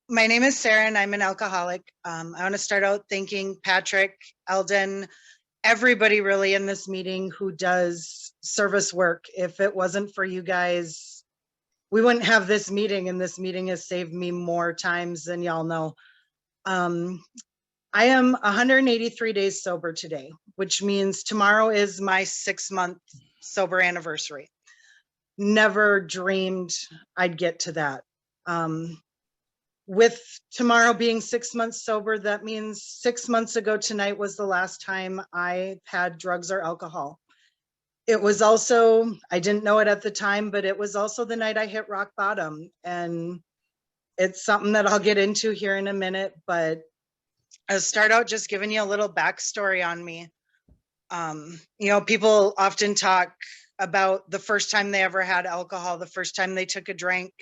My name is Sarah and I'm an alcoholic. I want to start out thanking Patrick, Eldon, everybody really in this meeting who does service work. If it wasn't for you guys, we wouldn't have this meeting, and this meeting has saved me more times than y'all know. Um, I am 183 days sober today, which means tomorrow is my 6-month sober anniversary. Never dreamed I'd get to that. With tomorrow being 6 months sober, that means 6 months ago tonight was the last time I had drugs or alcohol. It was also, I didn't know it at the time, but it was also the night I hit rock bottom. And it's something that I'll get into here in a minute, but I'll start out just giving you a little backstory on me. People often talk about the first time they ever had alcohol, the first time they took a drink.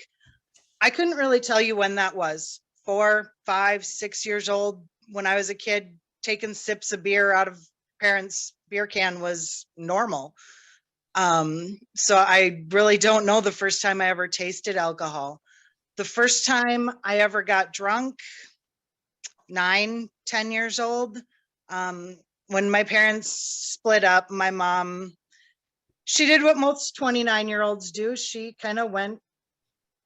I couldn't really tell you when that was. 4, 5, 6 years old. When I was a kid, taking sips of beer out of parents' beer can was normal. So I really don't know the first time I ever tasted alcohol. The first time I ever got drunk, 9, 10 years old. When my parents split up, my mom, she did what most 29-year-olds do. She kind of went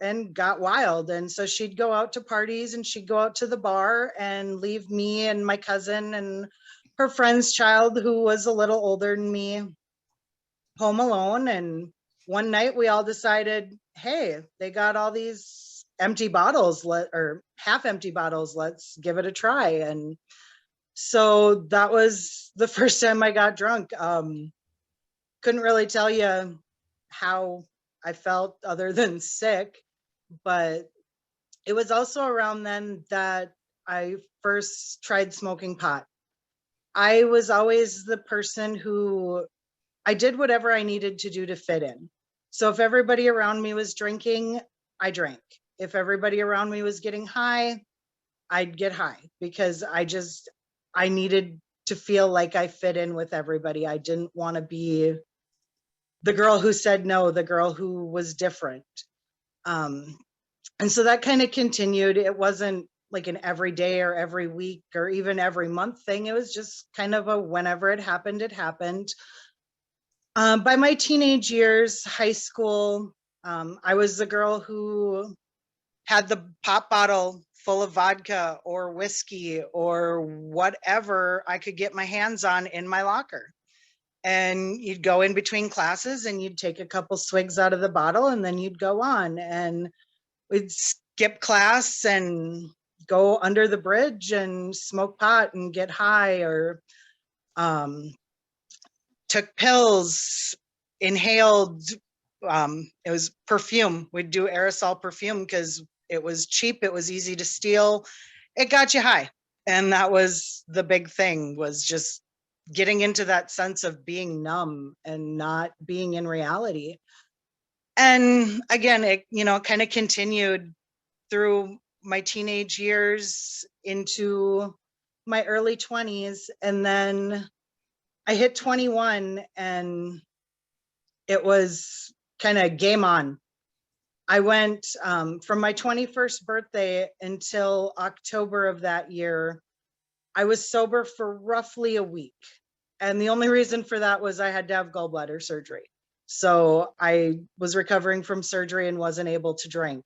and got wild. And so she'd go out to parties and she'd go out to the bar and leave me and my cousin and her friend's child, who was a little older than me, home alone. And one night we all decided, hey, they got all these empty bottles, or half empty bottles, let's give it a try. And so that was the first time I got drunk. Couldn't really tell you how I felt other than sick, but it was also around then that I first tried smoking pot. I was always the person who, I did whatever I needed to do to fit in. So if everybody around me was drinking, I drank. If everybody around me was getting high, I'd get high, because I needed to feel like I fit in with everybody. I didn't want to be the girl who said no, the girl who was different. And so that kind of continued. It wasn't like an every day or every week or even every month thing. It was just kind of a whenever it happened, it happened. By my teenage years, high school, I was the girl who had the pop bottle full of vodka or whiskey or whatever I could get my hands on in my locker. And you'd go in between classes and you'd take a couple swigs out of the bottle and then you'd go on. And we'd skip class and go under the bridge and smoke pot and get high, or took pills, inhaled. It was perfume. We'd do aerosol perfume because it was cheap. It was easy to steal. It got you high. And that was the big thing, was just getting into that sense of being numb and not being in reality. And again, it, kind of continued through my teenage years into my early 20s. And then I hit 21 and it was kind of game on. I went from my 21st birthday until October of that year. I was sober for roughly a week. And the only reason for that was I had to have gallbladder surgery. So I was recovering from surgery and wasn't able to drink.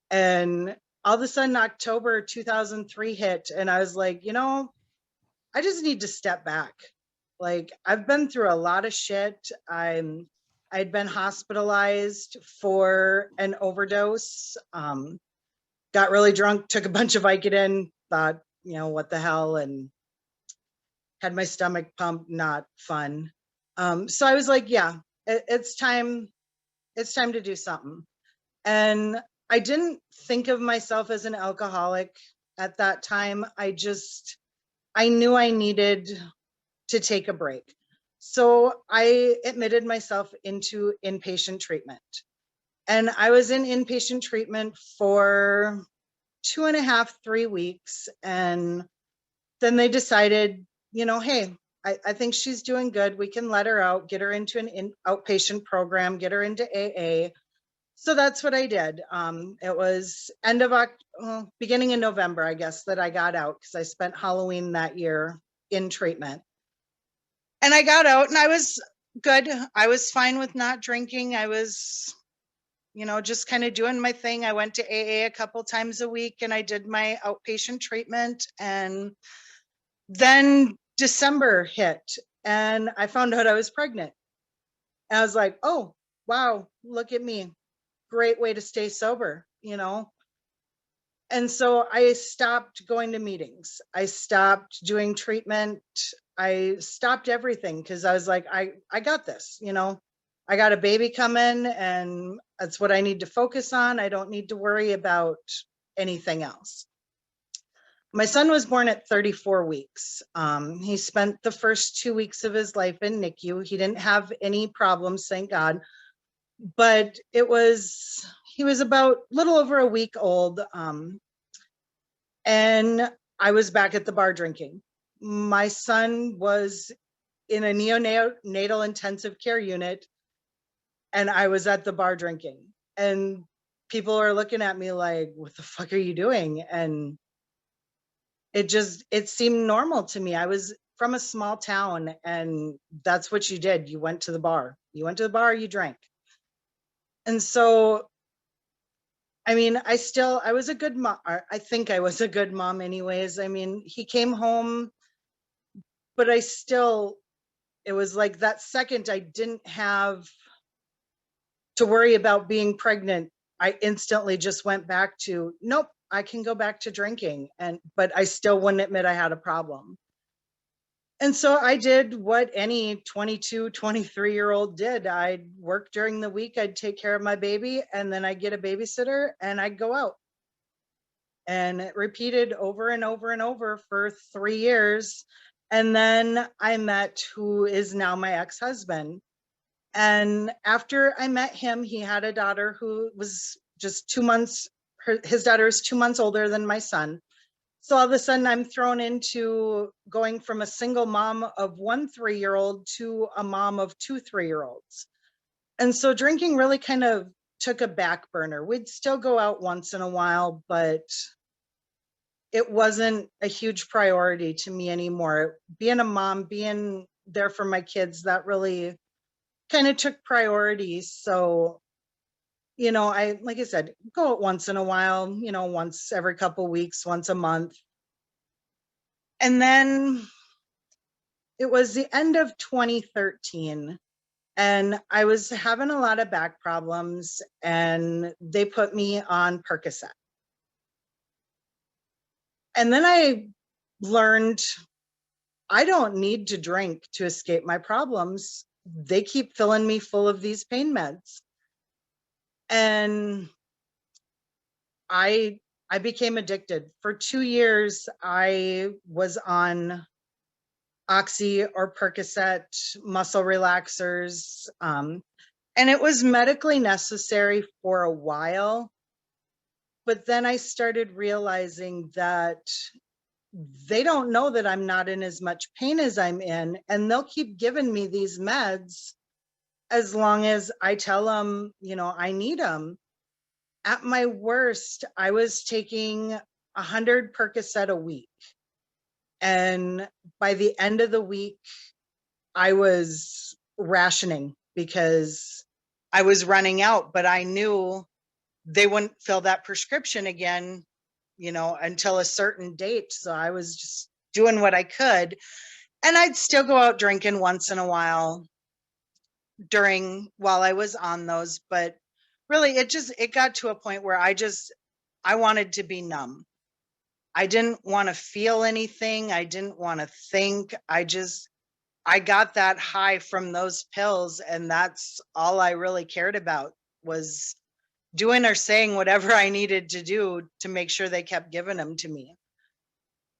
And all of a sudden, October 2003 hit, and I was like, I just need to step back. Like, I've been through a lot of shit. I'd been hospitalized for an overdose, got really drunk, took a bunch of Vicodin, thought, what the hell, and had my stomach pumped, not fun. So I was like, yeah, it's time to do something. And I didn't think of myself as an alcoholic at that time. I knew I needed to take a break. So I admitted myself into inpatient treatment. And I was in inpatient treatment for 2.5, 3 weeks. And then they decided, hey, I think she's doing good. We can let her out, get her into an outpatient program, get her into AA. So that's what I did. It was beginning of November, I guess, that I got out because I spent Halloween that year in treatment. And I got out and I was good. I was fine with not drinking. I was, just kind of doing my thing. I went to AA a couple times a week and I did my outpatient treatment. And then December hit and I found out I was pregnant. And I was like, oh, wow, look at me. Great way to stay sober. And so I stopped going to meetings. I stopped doing treatment. I stopped everything because I was like, I got this. I got a baby coming and that's what I need to focus on. I don't need to worry about anything else. My son was born at 34 weeks. He spent the first 2 weeks of his life in NICU. He didn't have any problems, thank God. But he was about a little over a week old. And I was back at the bar drinking. My son was in a neonatal intensive care unit, and I was at the bar drinking. And people are looking at me like, what the fuck are you doing? And it seemed normal to me. I was from a small town, and that's what you did. You went to the bar. You drank. And so I mean, I was a good mom. I think I was a good mom anyways. I mean, he came home, but it was like that second I didn't have to worry about being pregnant. I instantly just went back to, nope, I can go back to drinking. But I still wouldn't admit I had a problem. And so I did what any 22, 23-year-old did. I'd work during the week, I'd take care of my baby, and then I'd get a babysitter and I'd go out. And it repeated over and over and over for 3 years. And then I met who is now my ex-husband. And after I met him, he had a daughter who was just 2 months, his daughter is 2 months older than my son. So all of a sudden I'm thrown into going from a single mom of 1 3-year-old to a mom of 2 3-year-olds. And so drinking really kind of took a back burner. We'd still go out once in a while, but it wasn't a huge priority to me anymore. Being a mom, being there for my kids, that really kind of took priority. So, like I said, go out once in a while, once every couple weeks, once a month. And then it was the end of 2013 and I was having a lot of back problems and they put me on Percocet. And then I learned I don't need to drink to escape my problems. They keep filling me full of these pain meds. And I became addicted. For 2 years, I was on Oxy or Percocet, muscle relaxers. And it was medically necessary for a while. But then I started realizing that they don't know that I'm not in as much pain as I'm in, and they'll keep giving me these meds as long as I tell them, I need them. At my worst, I was taking 100 Percocet a week. And by the end of the week, I was rationing because I was running out, but I knew they wouldn't fill that prescription again, until a certain date. So I was just doing what I could. And I'd still go out drinking once in a while while I was on those. But really, it got to a point where I wanted to be numb. I didn't want to feel anything. I didn't want to think. I got that high from those pills. And that's all I really cared about, was doing or saying whatever I needed to do to make sure they kept giving them to me.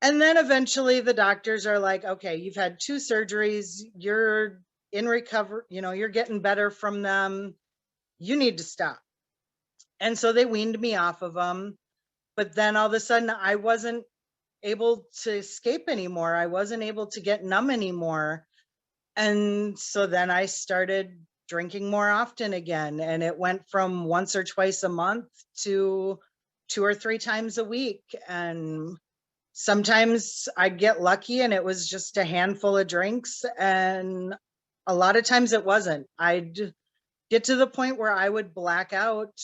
And then eventually the doctors are like, okay, you've had 2 surgeries, you're in recovery, you're getting better from them, you need to stop. And so they weaned me off of them. But then all of a sudden I wasn't able to escape anymore. I wasn't able to get numb anymore. And so then I started drinking more often again. And it went from once or twice a month to 2 or 3 times a week. And sometimes I'd get lucky and it was just a handful of drinks. And a lot of times it wasn't. I'd get to the point where I would black out.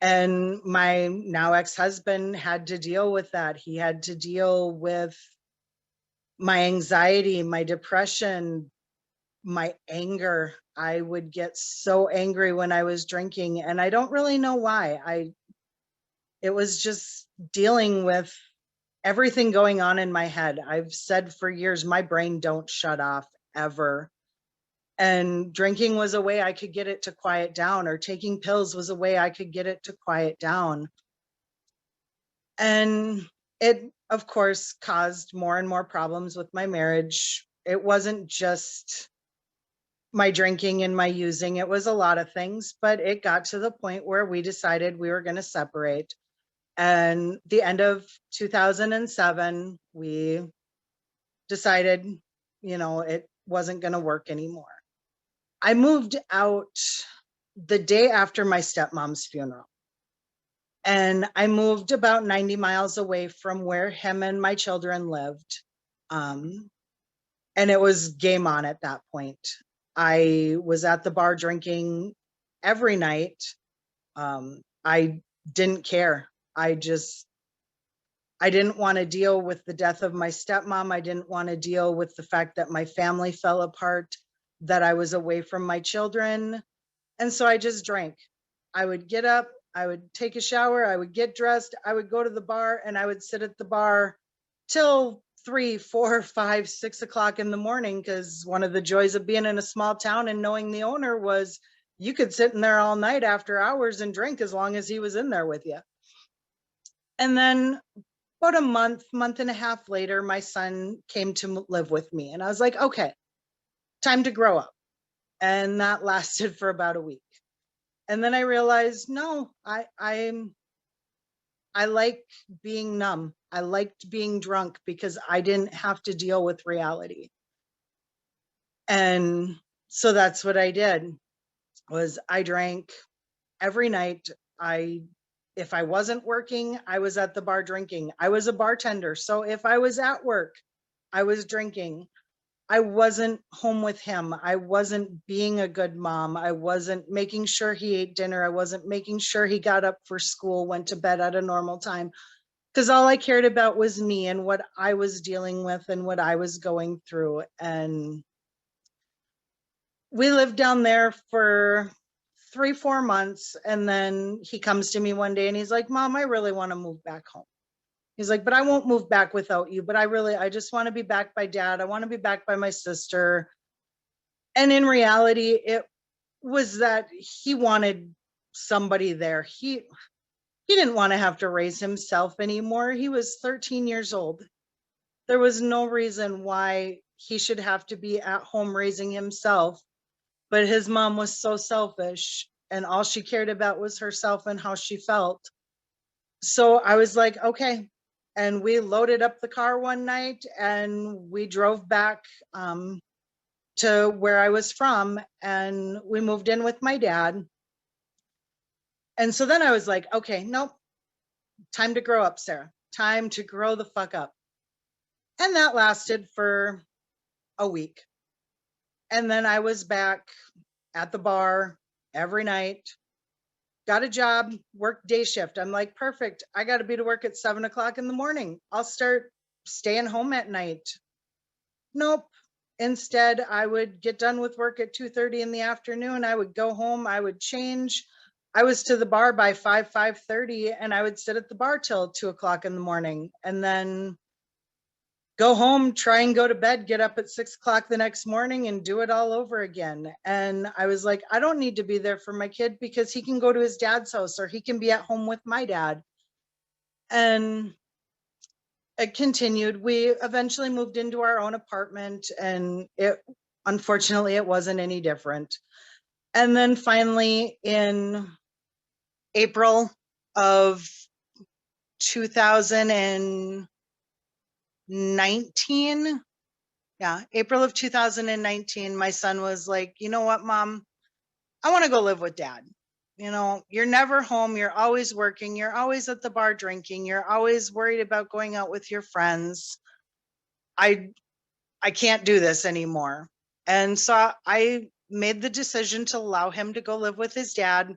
And my now ex-husband had to deal with that. He had to deal with my anxiety, my depression, my anger. I would get so angry when I was drinking, and I don't really know why. It was just dealing with everything going on in my head. I've said for years, my brain don't shut off ever. And drinking was a way I could get it to quiet down, or taking pills was a way I could get it to quiet down. And it, of course, caused more and more problems with my marriage. It wasn't just my drinking and my using, it was a lot of things, but it got to the point where we decided we were going to separate. And the end of 2007, we decided, it wasn't going to work anymore. I moved out the day after my stepmom's funeral. And I moved about 90 miles away from where him and my children lived. And it was game on at that point. I was at the bar drinking every night. I didn't care. I didn't want to deal with the death of my stepmom. I didn't want to deal with the fact that my family fell apart, that I was away from my children. And so I just drank. I would get up, I would take a shower, I would get dressed, I would go to the bar, and I would sit at the bar till 3, 4, 5, 6 o'clock in the morning. Because one of the joys of being in a small town and knowing the owner was you could sit in there all night after hours and drink as long as he was in there with you. And then about a month and a half later, my son came to live with me. And I was like, okay, time to grow up. And that lasted for about a week. And then I realized, no, I like being numb. I liked being drunk because I didn't have to deal with reality. And so that's what I did, was I drank every night. If I wasn't working, I was at the bar drinking. I was a bartender. So if I was at work, I was drinking. I wasn't home with him. I wasn't being a good mom. I wasn't making sure he ate dinner. I wasn't making sure he got up for school, went to bed at a normal time, because all I cared about was me and what I was dealing with and what I was going through. And we lived down there for 3, 4 months. And then he comes to me one day and he's like, Mom, I really want to move back home. He's like, but I won't move back without you. But I just want to be back by Dad. I want to be back by my sister. And in reality, it was that he wanted somebody there. He didn't want to have to raise himself anymore. He was 13 years old. There was no reason why he should have to be at home raising himself. But his mom was so selfish, and all she cared about was herself and how she felt. So I was like, okay. And we loaded up the car one night and we drove back to where I was from, and we moved in with my dad. And so then I was like, okay, nope, time to grow up, Sarah. Time to grow the fuck up. And that lasted for a week. And then I was back at the bar every night, got a job, worked day shift. I'm like, perfect. I got to be to work at 7 o'clock in the morning. I'll start staying home at night. Nope. Instead, I would get done with work at 2:30 in the afternoon. I would go home. I would change. I was to the bar by 5:30, and I would sit at the bar till 2 o'clock in the morning, and then go home, try and go to bed, get up at 6 o'clock the next morning and do it all over again. And I was like, I don't need to be there for my kid because he can go to his dad's house or he can be at home with my dad. And it continued. We eventually moved into our own apartment, and unfortunately it wasn't any different. And then finally in April of 2019, Yeah. April of 2019, my son was like, you know what, Mom? I want to go live with Dad. You're never home. You're always working. You're always at the bar drinking. You're always worried about going out with your friends. I I can't do this anymore. And so I made the decision to allow him to go live with his dad.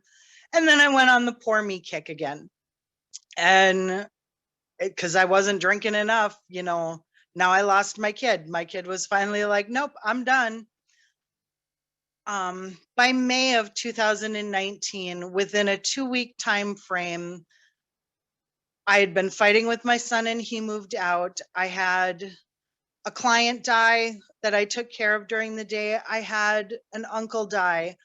And then I went on the poor me kick again. And because I wasn't drinking enough, now I lost my kid. My kid was finally like, nope, I'm done. By May of 2019, within a 2-week time frame, I had been fighting with my son and he moved out. I had a client die that I took care of during the day. I had an uncle die.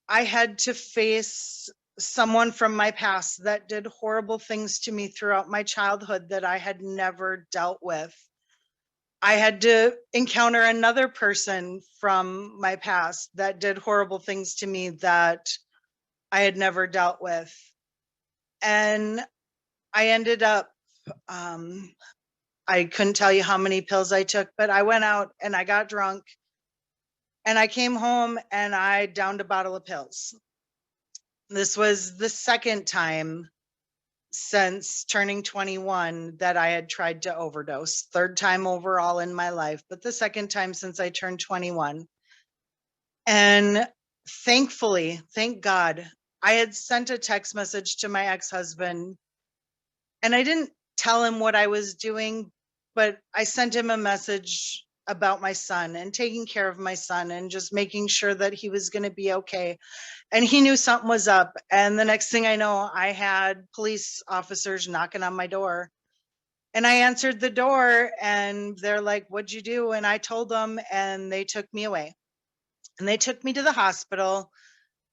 I had to face someone from my past that did horrible things to me throughout my childhood that I had never dealt with. I had to encounter another person from my past that did horrible things to me that I had never dealt with. And I ended up, um, I couldn't tell you how many pills I took, but I went out and I got drunk and I came home and I downed a bottle of pills. This was the second time since turning 21 that I had tried to overdose. Third time overall in my life, but the second time since I turned 21. And thankfully, thank God, I had sent a text message to my ex-husband and I didn't tell him what I was doing, but I sent him a message about my son and taking care of my son and just making sure that he was going to be okay. And he knew something was up. And the next thing I know, I had police officers knocking on my door. And I answered the door and they're like, "What'd you do?" And I told them, and they took me away. And they took me to the hospital,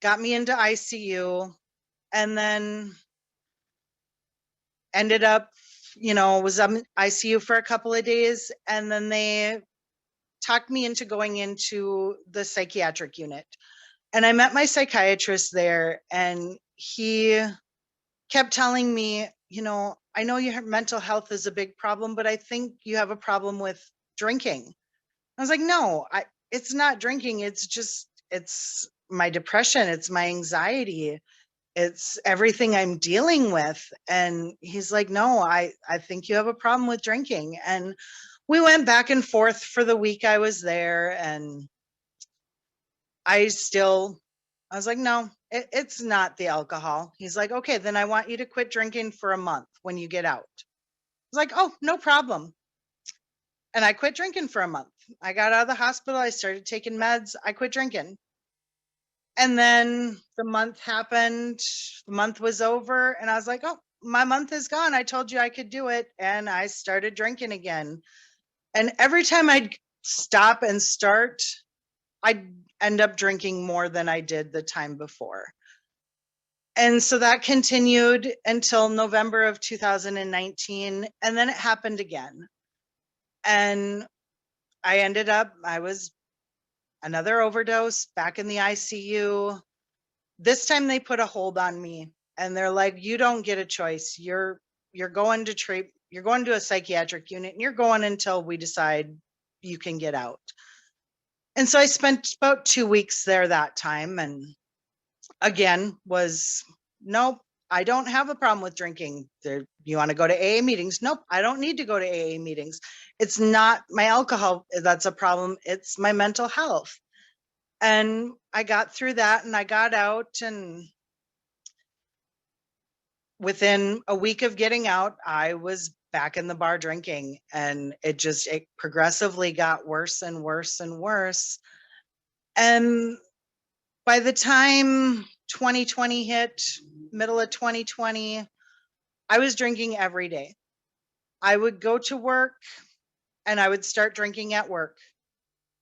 got me into ICU, and then ended up, was in ICU for a couple of days. And then they talked me into going into the psychiatric unit. And I met my psychiatrist there, and he kept telling me, I know your mental health is a big problem, but I think you have a problem with drinking. I was like, no, it's not drinking. It's my depression. It's my anxiety. It's everything I'm dealing with. And he's like, no, I think you have a problem with drinking. And we went back and forth for the week I was there. And I was like, no, it's not the alcohol. He's like, okay, then I want you to quit drinking for a month when you get out. I was like, oh, no problem. And I quit drinking for a month. I got out of the hospital. I started taking meds. I quit drinking. And then the month happened. The month was over. And I was like, oh, my month is gone. I told you I could do it. And I started drinking again. And every time I'd stop and start, I'd end up drinking more than I did the time before. And so that continued until November of 2019. And then it happened again. And I was another overdose back in the ICU. This time they put a hold on me and they're like, you don't get a choice. You're going to treat, you're going to a psychiatric unit and you're going until we decide you can get out. And so I spent about 2 weeks there that time, and again was, nope, I don't have a problem with drinking. You want to go to AA meetings? Nope, I don't need to go to AA meetings. It's not my alcohol that's a problem. It's my mental health. And I got through that and I got out, and within a week of getting out, I was back in the bar drinking, and it progressively got worse and worse and worse. And by the time 2020 hit, middle of 2020, I was drinking every day. I would go to work and I would start drinking at work.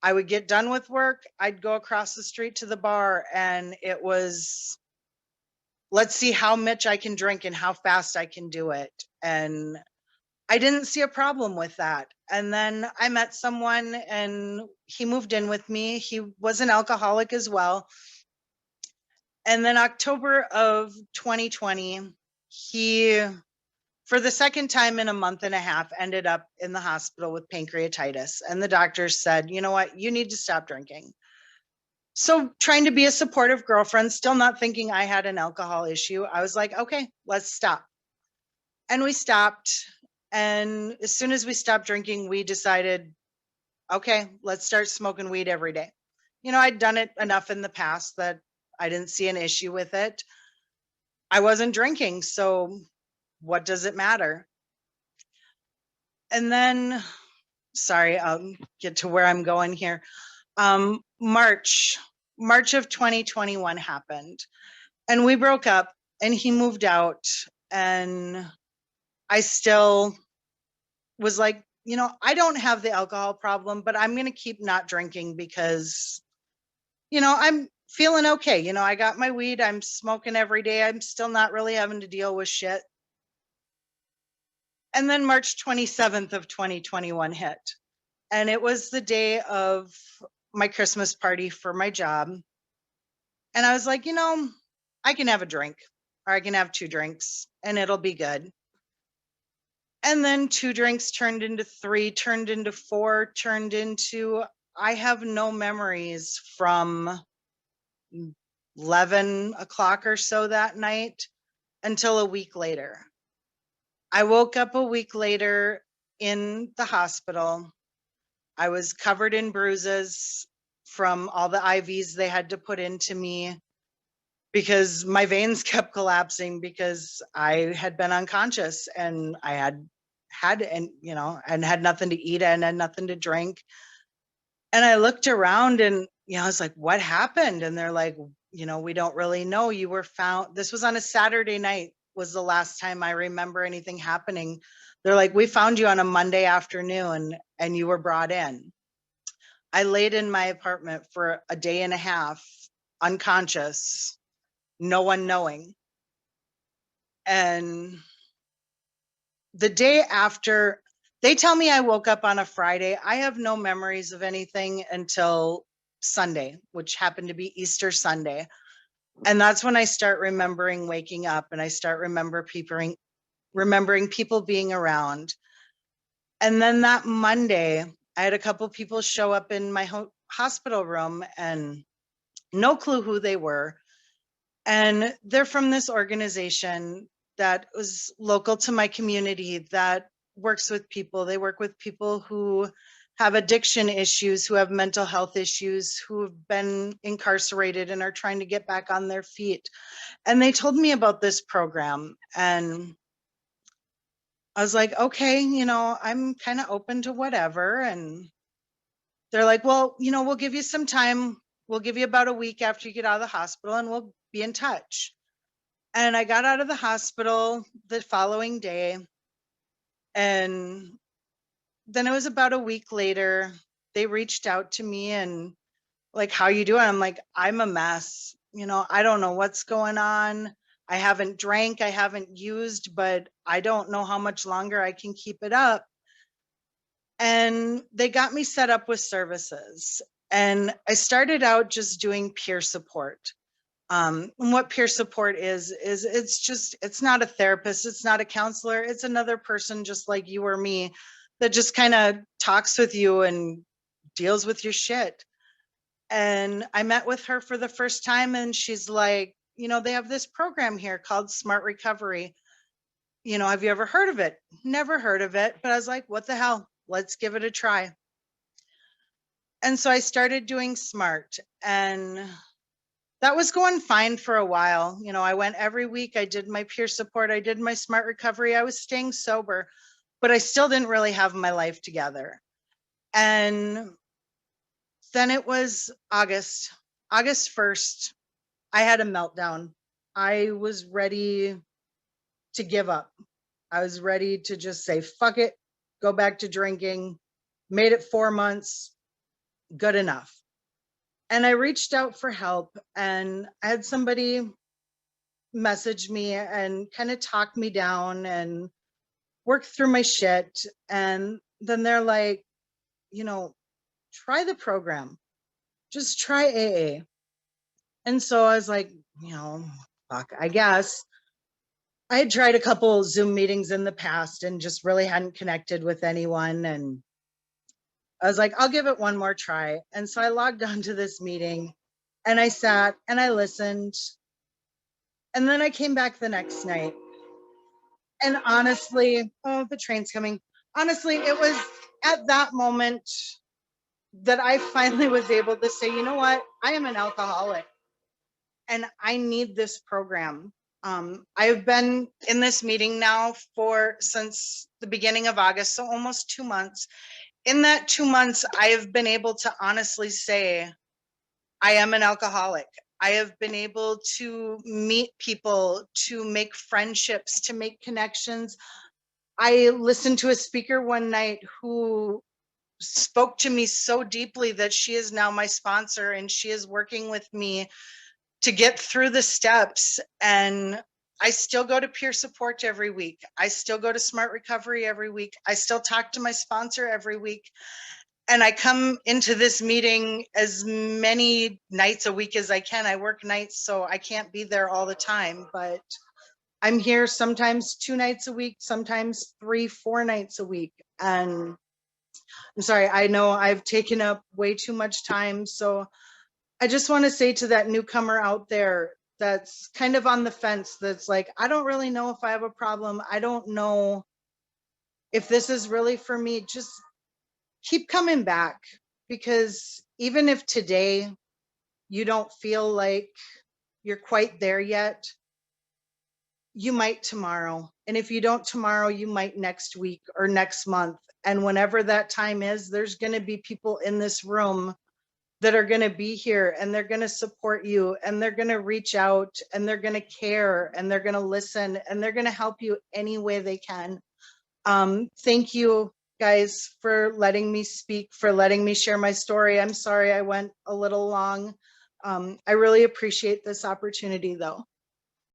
I would get done with work, I'd go across the street to the bar, and it was, let's see how much I can drink and how fast I can do it. And I didn't see a problem with that. And then I met someone and he moved in with me. He was an alcoholic as well. And then October of 2020, he for the second time in a month and a half, ended up in the hospital with pancreatitis. And the doctor said, you know what, you need to stop drinking. So trying to be a supportive girlfriend, still not thinking I had an alcohol issue, I was like, okay, let's stop. And we stopped. And as soon as we stopped drinking, we decided, okay, let's start smoking weed every day. I'd done it enough in the past that I didn't see an issue with it. I wasn't drinking, so what does it matter? And then, sorry, I'll get to where I'm going here. March of 2021 happened, and we broke up, and he moved out, and I still was like, I don't have the alcohol problem, but I'm going to keep not drinking because, I'm feeling okay. I got my weed, I'm smoking every day. I'm still not really having to deal with shit. And then March 27th of 2021 hit. And it was the day of my Christmas party for my job. And I was like, I can have a drink, or I can have 2 drinks and it'll be good. And then 2 drinks turned into 3, turned into 4, turned into, I have no memories from 11 o'clock or so that night until a week later. I woke up a week later in the hospital. I was covered in bruises from all the IVs they had to put into me because my veins kept collapsing because I had been unconscious and I had nothing to eat and had nothing to drink. And I looked around and, I was like, what happened? And they're like, we don't really know. You were found. This was on a Saturday night, was the last time I remember anything happening. They're like, we found you on a Monday afternoon and you were brought in. I laid in my apartment for a day and a half, unconscious, no one knowing. And the day after, they tell me I woke up on a Friday. I have no memories of anything until Sunday, which happened to be Easter Sunday. And that's when I start remembering waking up, and I start remembering people being around. And then that Monday, I had a couple people show up in my hospital room and no clue who they were. And they're from this organization that was local to my community that works with people. They work with people who have addiction issues, who have mental health issues, who have been incarcerated and are trying to get back on their feet. And they told me about this program. And I was like, okay, I'm kind of open to whatever. And they're like, well, we'll give you some time. We'll give you about a week after you get out of the hospital and we'll be in touch. And I got out of the hospital the following day. And then it was about a week later, they reached out to me and like, how you doing? I'm like, I'm a mess. I don't know what's going on. I haven't drank, I haven't used, but I don't know how much longer I can keep it up. And they got me set up with services. And I started out just doing peer support. And what peer support is it's not a therapist, it's not a counselor, it's another person just like you or me that just kind of talks with you and deals with your shit. And I met with her for the first time and she's like, they have this program here called Smart Recovery. Have you ever heard of it? Never heard of it. But I was like, what the hell? Let's give it a try. And so I started doing Smart, and that was going fine for a while. I went every week. I did my peer support. I did my Smart Recovery. I was staying sober, but I still didn't really have my life together. And then it was August 1st. I had a meltdown. I was ready to give up. I was ready to just say, fuck it, go back to drinking. Made it 4 months, good enough. And I reached out for help, and I had somebody message me and kind of talk me down and work through my shit. And then they're like, try the program, just try AA. And so I was like, fuck, I guess. I had tried a couple Zoom meetings in the past and just really hadn't connected with anyone. And I was like, I'll give it one more try. And so I logged on to this meeting and I sat and I listened. And then I came back the next night. And honestly, oh, the train's coming. Honestly, it was at that moment that I finally was able to say, you know what? I am an alcoholic and I need this program. I've been in this meeting now for since the beginning of August, so almost 2 months. In that 2 months, I have been able to honestly say, I am an alcoholic. I have been able to meet people, to make friendships, to make connections. I listened to a speaker one night who spoke to me so deeply that she is now my sponsor and she is working with me to get through the steps. And I still go to peer support every week. I still go to Smart Recovery every week. I still talk to my sponsor every week. And I come into this meeting as many nights a week as I can. I work nights, so I can't be there all the time, but I'm here sometimes 2 nights a week, sometimes 3, 4 nights a week. And I'm sorry, I know I've taken up way too much time. So I just want to say to that newcomer out there that's kind of on the fence, that's like, I don't really know if I have a problem. I don't know if this is really for me. Just keep coming back, because even if today you don't feel like you're quite there yet, you might tomorrow. And if you don't tomorrow, you might next week or next month. And whenever that time is, there's going to be people in this room that are going to be here and they're going to support you and they're going to reach out and they're going to care and they're going to listen and they're going to help you any way they can. Thank you guys for letting me speak, for letting me share my story. I'm sorry I went a little long. I really appreciate this opportunity though.